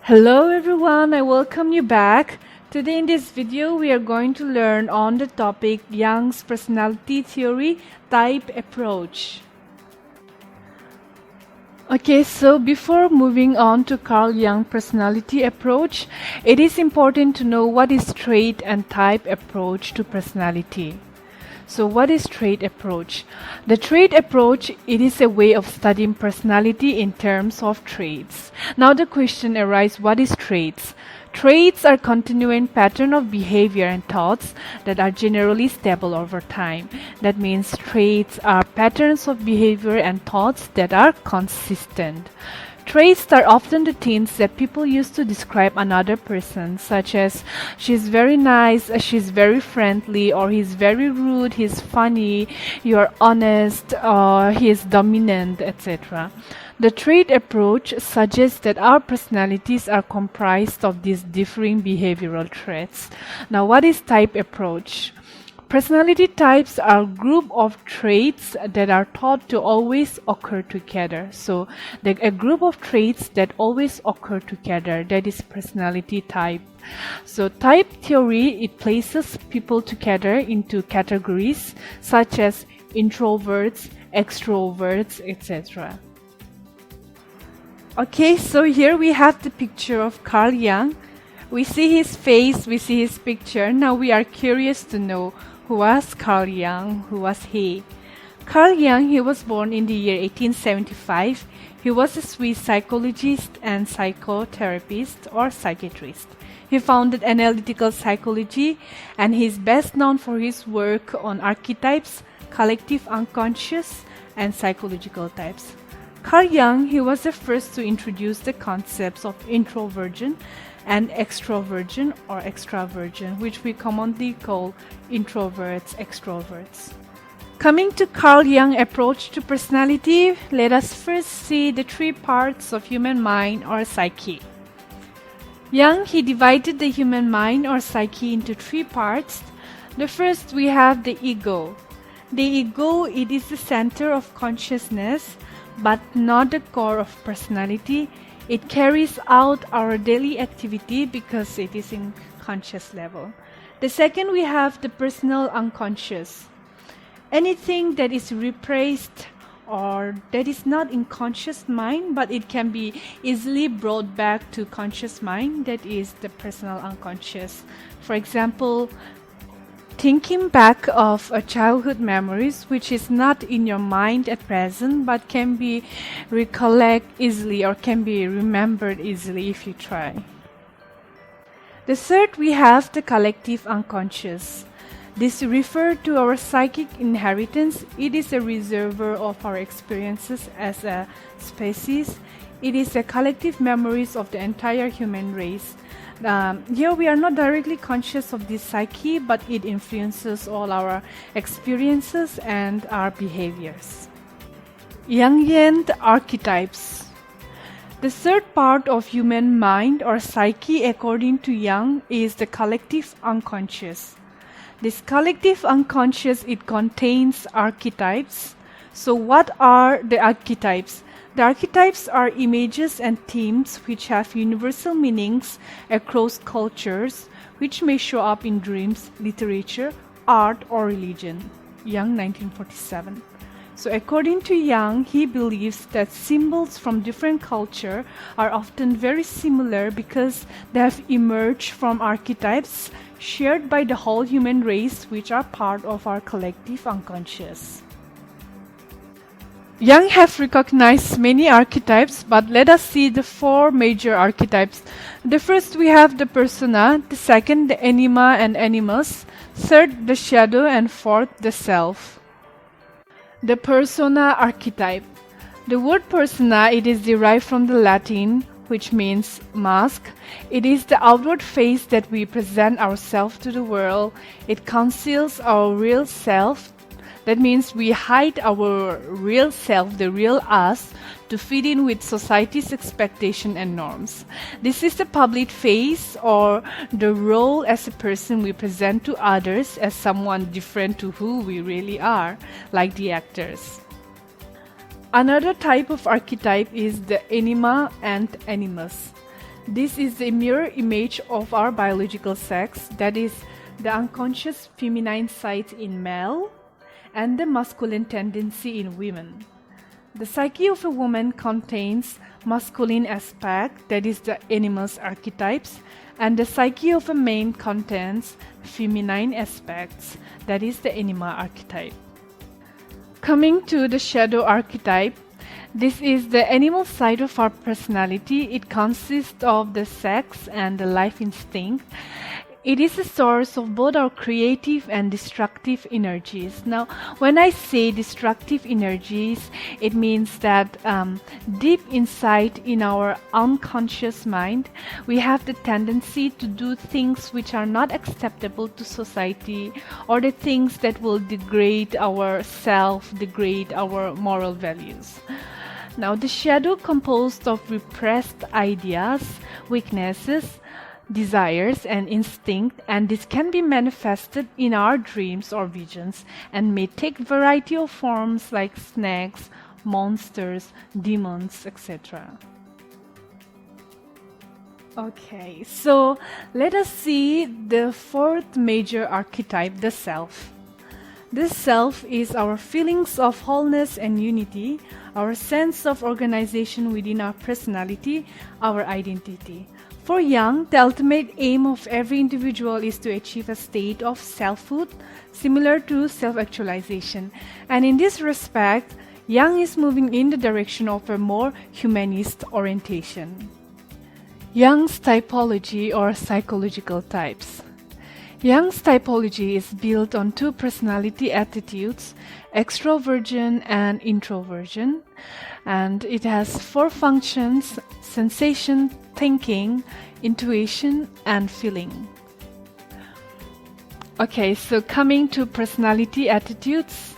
Hello everyone, I welcome you back. Today in this video we are going to learn on the topic Jung's personality theory type approach. Okay, so before moving on to Carl Jung personality approach, it is important to know what is trait and type approach to personality. So what is trait approach? The trait approach, it is a way of studying personality in terms of traits. Now the question arises, what is traits? Traits are continuing pattern of behavior and thoughts that are generally stable over time. That means traits are patterns of behavior and thoughts that are consistent. Traits are often the things that people use to describe another person, such as she's very nice, she's very friendly, or he's very rude, he's funny, you're honest, or he's dominant, etc. The trait approach suggests that our personalities are comprised of these differing behavioral traits. Now, what is type approach? Personality types are a group of traits that are thought to always occur together. So, a group of traits that always occur together, that is personality type. So, type theory, it places people together into categories such as introverts, extroverts, etc. Okay, so here we have the picture of Carl Jung. We see his face, we see his picture. Now we are curious to know, who was Carl Jung? Who was he? Carl Jung, he was born in the year 1875. He was a Swiss psychologist and psychotherapist or psychiatrist. He founded analytical psychology and he is best known for his work on archetypes, collective unconscious, and psychological types. Carl Jung, he was the first to introduce the concepts of introversion and extroversion or extraversion, which we commonly call introverts, extroverts. Coming to Carl Jung's approach to personality, let us first see the three parts of human mind or psyche. Jung, he divided the human mind or psyche into three parts. The first, we have the ego. The ego, it is the center of consciousness, but not the core of personality. It carries out our daily activity because it is in conscious level. The second, we have the personal unconscious. Anything that is repressed or that is not in conscious mind, but it can be easily brought back to conscious mind, that is the personal unconscious. For example, thinking back of a childhood memories which is not in your mind at present but can be recollect easily or can be remembered easily if you try. The third, we have the collective unconscious. This refers to our psychic inheritance. It is a reservoir of our experiences as a species. It is a collective memories of the entire human race. Here we are not directly conscious of this psyche, but it influences all our experiences and our behaviors. Jungian Archetypes. The third part of human mind or psyche, according to Jung, is the collective unconscious. This collective unconscious, it contains archetypes. So what are the archetypes? The archetypes are images and themes which have universal meanings across cultures, which may show up in dreams, literature, art, or religion. Jung, 1947. So according to Jung, he believes that symbols from different cultures are often very similar because they have emerged from archetypes shared by the whole human race, which are part of our collective unconscious. Jung have recognized many archetypes, but let us see the four major archetypes. The first, we have the persona. The second, the anima and animus. Third, the shadow. And fourth, the self. The persona archetype. The word persona, it is derived from the Latin, which means mask. It is the outward face that we present ourselves to the world. It conceals our real self. That means we hide our real self, the real us, to fit in with society's expectation and norms. This is the public face or the role as a person we present to others as someone different to who we really are, like the actors. Another type of archetype is the anima and animus. This is the mirror image of our biological sex, that is, the unconscious feminine side in male and the masculine tendency in women. The psyche of a woman contains masculine aspect, that is the Animus Archetypes, and the psyche of a man contains feminine aspects, that is the Anima archetype. Coming to the shadow archetype, this is the animal side of our personality. It consists of the sex and the life instinct. It is a source of both our creative and destructive energies. Now, when I say destructive energies, it means that deep inside in our unconscious mind, we have the tendency to do things which are not acceptable to society, or the things that will degrade our self, degrade our moral values. Now, the shadow composed of repressed ideas, weaknesses, desires and instinct, and this can be manifested in our dreams or visions and may take variety of forms like snakes, monsters, demons, etc. Okay, so let us see the fourth major archetype, the self. This self is our feelings of wholeness and unity, our sense of organization within our personality, our identity. For Jung, the ultimate aim of every individual is to achieve a state of selfhood similar to self-actualization. And in this respect, Jung is moving in the direction of a more humanist orientation. Jung's typology or psychological types. Jung's typology is built on two personality attitudes, extroversion and introversion, and it has four functions: sensation, thinking, intuition, and feeling. Okay, so coming to personality attitudes,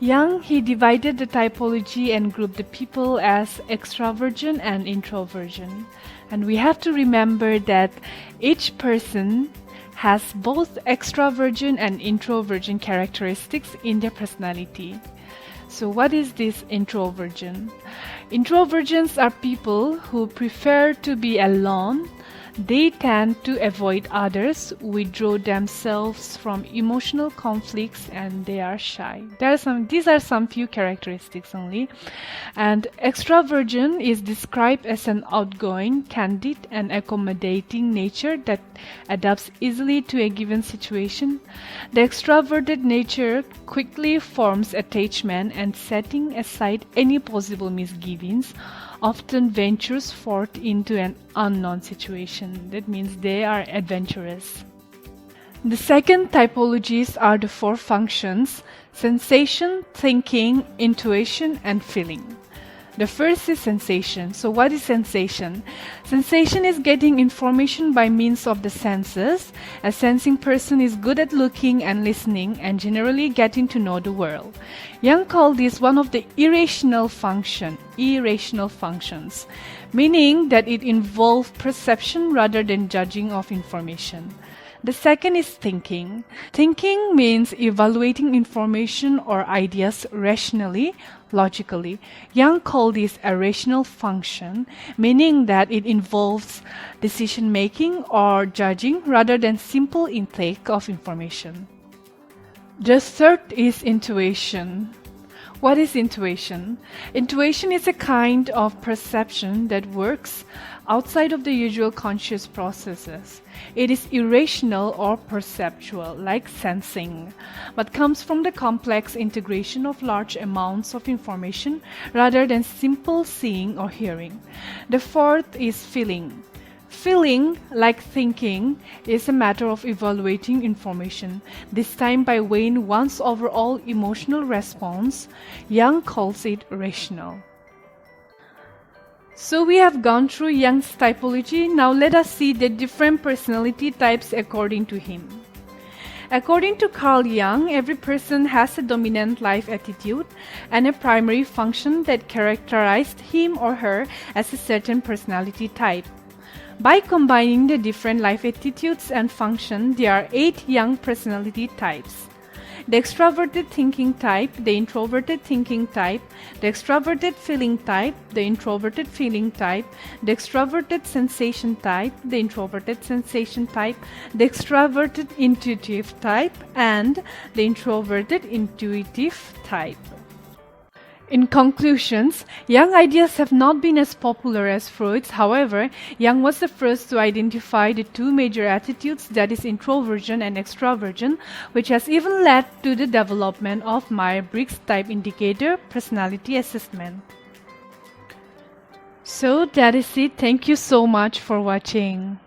Jung, he divided the typology and grouped the people as extraversion and introversion. And we have to remember that each person has both extraversion and introversion characteristics in their personality. So what is this introversion? Introversions are people who prefer to be alone. They tend to avoid others, withdraw themselves from emotional conflicts, and they are shy. These are some few characteristics only. And extraversion is described as an outgoing, candid, and accommodating nature that adapts easily to a given situation. The extroverted nature quickly forms attachment and, setting aside any possible misgivings, often ventures forth into an unknown situation. That means they are adventurous. The second typologies are the four functions: sensation, thinking, intuition, and feeling. The first is sensation. So what is sensation? Sensation is getting information by means of the senses. A sensing person is good at looking and listening and generally getting to know the world. Jung called this one of the irrational functions, meaning that it involves perception rather than judging of information. The second is thinking. Thinking means evaluating information or ideas rationally, logically. Jung called this a rational function, meaning that it involves decision making or judging rather than simple intake of information. The third is intuition. What is intuition? Intuition is a kind of perception that works outside of the usual conscious processes. It is irrational or perceptual, like sensing, but comes from the complex integration of large amounts of information rather than simple seeing or hearing. The fourth is feeling. Feeling, like thinking, is a matter of evaluating information, this time by weighing one's overall emotional response. Jung calls it rational. So we have gone through Jung's typology. Now let us see the different personality types according to him. According to Carl Jung, every person has a dominant life attitude and a primary function that characterized him or her as a certain personality type. By combining the different life attitudes and functions, there are 8 Jung personality types. the extroverted thinking type, the introverted thinking type, the extroverted feeling type, the introverted feeling type, the extroverted sensation type, the introverted sensation type, the extroverted intuitive type, and the introverted intuitive type. In conclusions, Jung ideas have not been as popular as Freud's. However, Jung was the first to identify the two major attitudes, that is introversion and extroversion, which has even led to the development of Myers-Briggs Type Indicator personality assessment. So that is it. Thank you so much for watching.